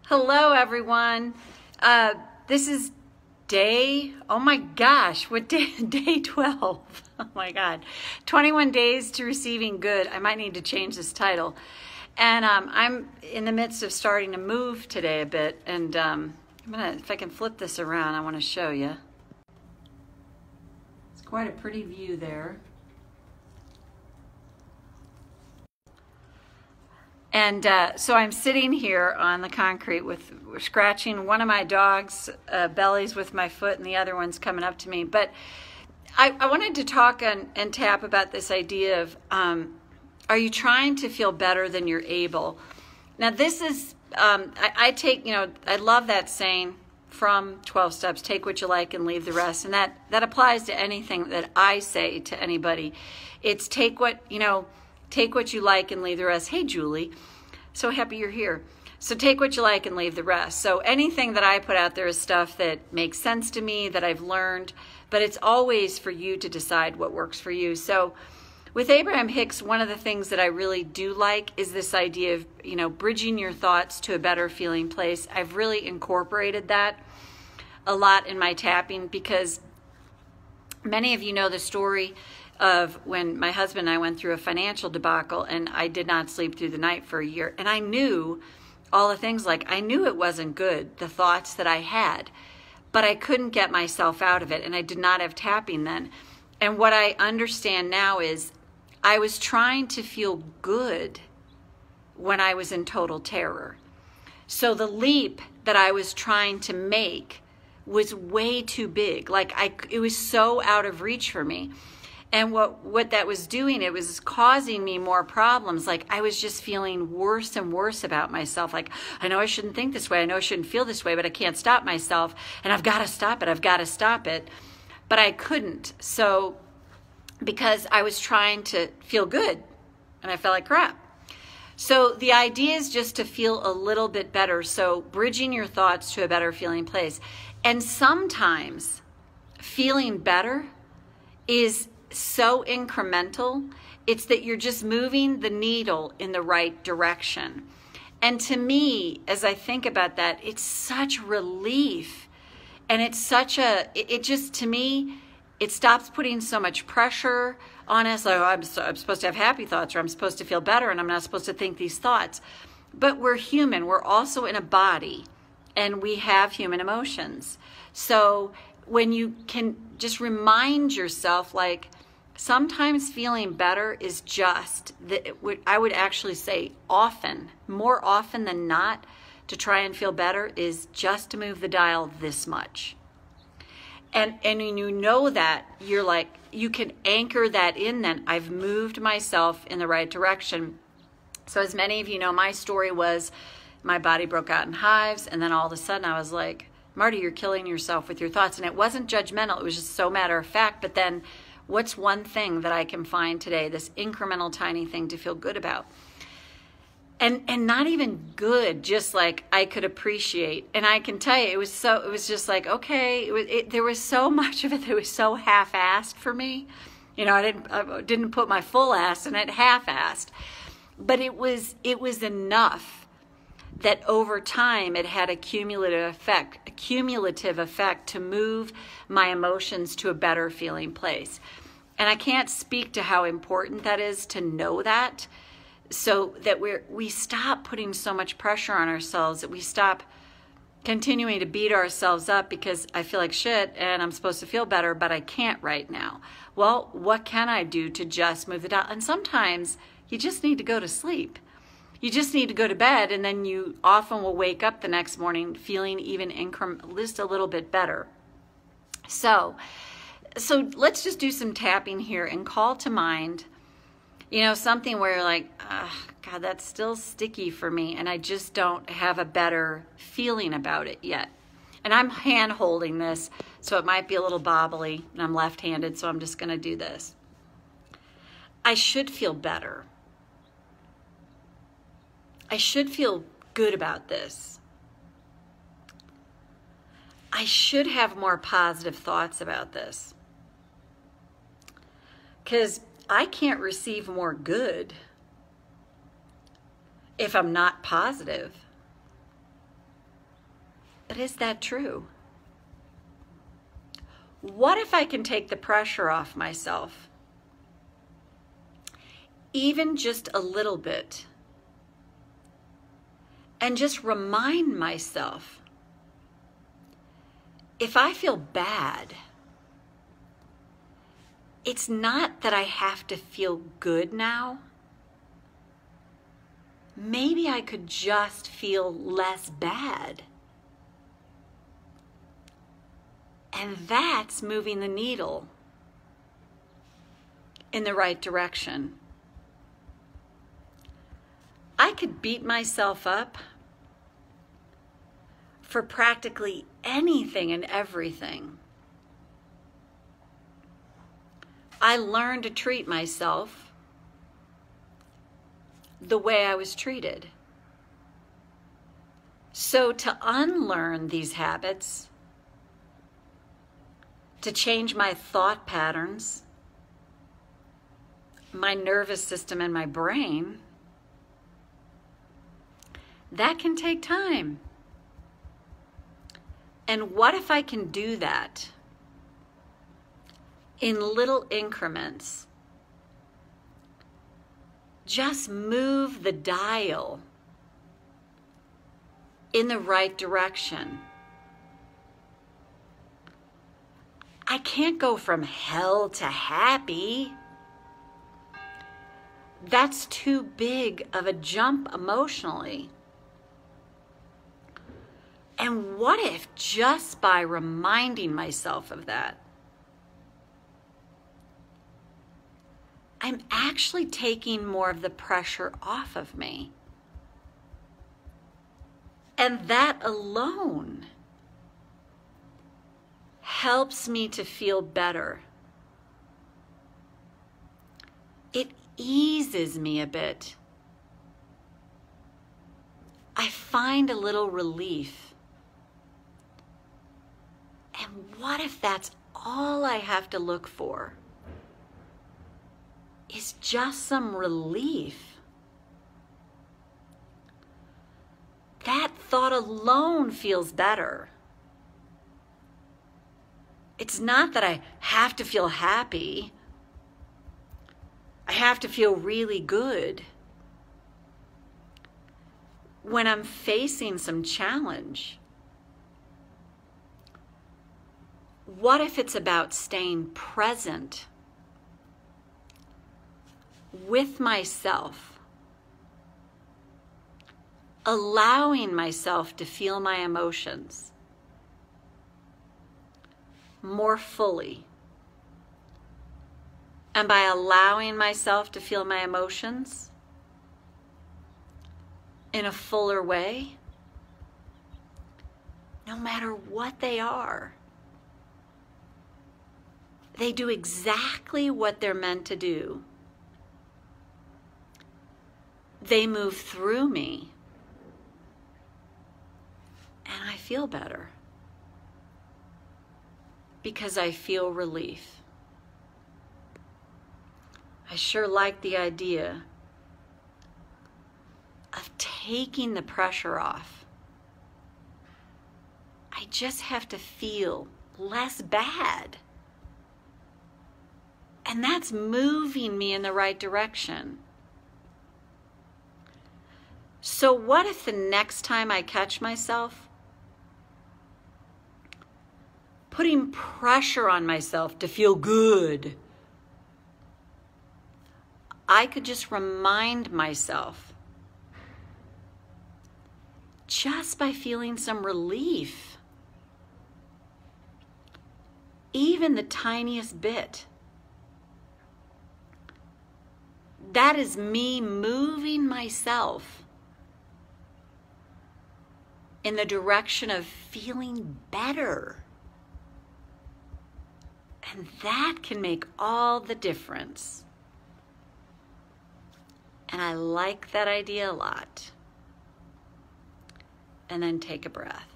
Hello, everyone. This is oh my gosh, what day? Day 12. Oh my God. 21 days to receiving good. I might need to change this title. And I'm in the midst of starting to move today a bit. And if I can flip this around, I want to show you. It's quite a pretty view there. And so I'm sitting here on the concrete with scratching one of my dog's bellies with my foot, and the other one's coming up to me. But I wanted to talk and tap about this idea of, are you trying to feel better than you're able? Now this is, I take, I love that saying from 12 Steps, take what you like and leave the rest. And that applies to anything that I say to anybody. It's take what you like and leave the rest. Hey, Julie, so happy you're here. So take what you like and leave the rest. So anything that I put out there is stuff that makes sense to me, that I've learned, but it's always for you to decide what works for you. So with Abraham Hicks, one of the things that I really do like is this idea of, bridging your thoughts to a better feeling place. I've really incorporated that a lot in my tapping because many of you know the story of when my husband and I went through a financial debacle and I did not sleep through the night for a year. And I knew all the things, I knew it wasn't good, the thoughts that I had, but I couldn't get myself out of it. And I did not have tapping then. And what I understand now is I was trying to feel good when I was in total terror. So the leap that I was trying to make was way too big. It was so out of reach for me. And what that was doing, it was causing me more problems. I was just feeling worse and worse about myself. I know I shouldn't think this way. I know I shouldn't feel this way, but I can't stop myself. And I've got to stop it. I've got to stop it. But I couldn't. So because I was trying to feel good and I felt like crap. So the idea is just to feel a little bit better. So bridging your thoughts to a better feeling place. And sometimes feeling better is so incremental. It's that you're just moving the needle in the right direction. And to me, as I think about that, it's such relief. And it's to me, it stops putting so much pressure on us. I'm supposed to have happy thoughts, or I'm supposed to feel better, and I'm not supposed to think these thoughts. But we're human. We're also in a body, and we have human emotions. So when you can just remind yourself, sometimes feeling better is I would actually say more often than not, to try and feel better is just to move the dial this much. And when you know that, you're you can anchor that in then. I've moved myself in the right direction. So as many of you know, my story was my body broke out in hives, and then all of a sudden I was like, Marty, you're killing yourself with your thoughts. And it wasn't judgmental. It was just so matter of fact. But then what's one thing that I can find today, this incremental tiny thing to feel good about? And not even good, just I could appreciate. And I can tell you, it was just okay. There was so much of it that was so half-assed for me. I didn't put my full ass in it, half-assed. But it was enough that over time it had a cumulative effect to move my emotions to a better feeling place. And I can't speak to how important that is to know that, so that we stop putting so much pressure on ourselves, that we stop continuing to beat ourselves up because I feel like shit and I'm supposed to feel better, but I can't right now. Well, what can I do to just move the dial? And sometimes you just need to go to sleep. You just need to go to bed, and then you often will wake up the next morning feeling even just a little bit better. So let's just do some tapping here and call to mind, something where you're like, God, that's still sticky for me, and I just don't have a better feeling about it yet. And I'm hand holding this, so it might be a little bobbly, and I'm left-handed, so I'm just going to do this. I should feel better. I should feel good about this. I should have more positive thoughts about this. Because I can't receive more good if I'm not positive. But is that true? What if I can take the pressure off myself? Even just a little bit. And just remind myself, if I feel bad, it's not that I have to feel good now. Maybe I could just feel less bad. And that's moving the needle in the right direction. I could beat myself up for practically anything and everything. I learned to treat myself the way I was treated. So to unlearn these habits, to change my thought patterns, my nervous system and my brain, that can take time. And what if I can do that in little increments? Just move the dial in the right direction. I can't go from hell to happy. That's too big of a jump emotionally. And what if just by reminding myself of that, I'm actually taking more of the pressure off of me? And that alone helps me to feel better. It eases me a bit. I find a little relief. And what if that's all I have to look for? Is just some relief. That thought alone feels better. It's not that I have to feel happy. I have to feel really good. When I'm facing some challenge, what if it's about staying present with myself, allowing myself to feel my emotions more fully? And by allowing myself to feel my emotions in a fuller way, no matter what they are, they do exactly what they're meant to do. They move through me, and I feel better because I feel relief. I sure like the idea of taking the pressure off. I just have to feel less bad. And that's moving me in the right direction. So what if the next time I catch myself putting pressure on myself to feel good, I could just remind myself, just by feeling some relief, even the tiniest bit, that is me moving myself in the direction of feeling better. And that can make all the difference. And I like that idea a lot. And then take a breath.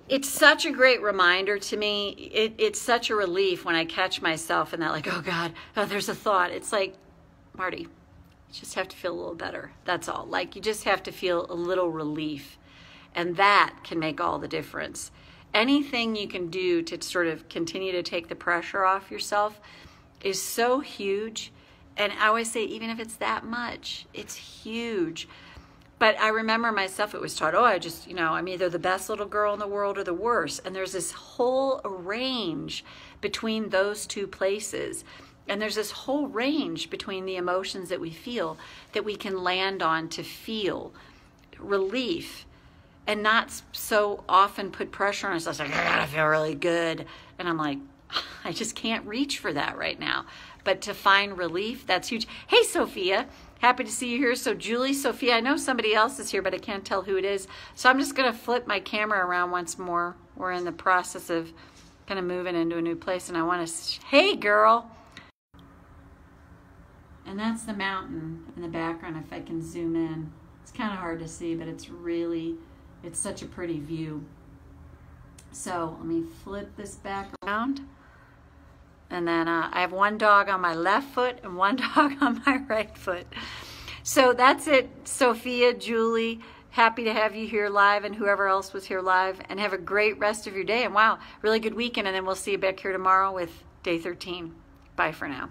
It's such a great reminder to me. It's such a relief when I catch myself in that, like, oh God, oh, there's a thought. It's like, Marty, you just have to feel a little better. That's all. Like, you just have to feel a little relief. And that can make all the difference. Anything you can do to sort of continue to take the pressure off yourself is so huge. And I always say, even if it's that much, it's huge. But I remember myself, it was taught, oh, I'm either the best little girl in the world or the worst. And there's this whole range between those two places. And there's this whole range between the emotions that we feel that we can land on to feel relief and not so often put pressure on ourselves. Like, I gotta feel really good. And I'm like, I just can't reach for that right now. But to find relief, that's huge. Hey, Sophia, happy to see you here. So Julie, Sophia, I know somebody else is here, but I can't tell who it is. So I'm just going to flip my camera around once more. We're in the process of kind of moving into a new place, and I want to, hey, girl. And that's the mountain in the background, if I can zoom in. It's kind of hard to see, but it's such a pretty view. So let me flip this back around. And then I have one dog on my left foot and one dog on my right foot. So that's it, Sophia, Julie. Happy to have you here live, and whoever else was here live. And have a great rest of your day. And wow, really good weekend. And then we'll see you back here tomorrow with day 13. Bye for now.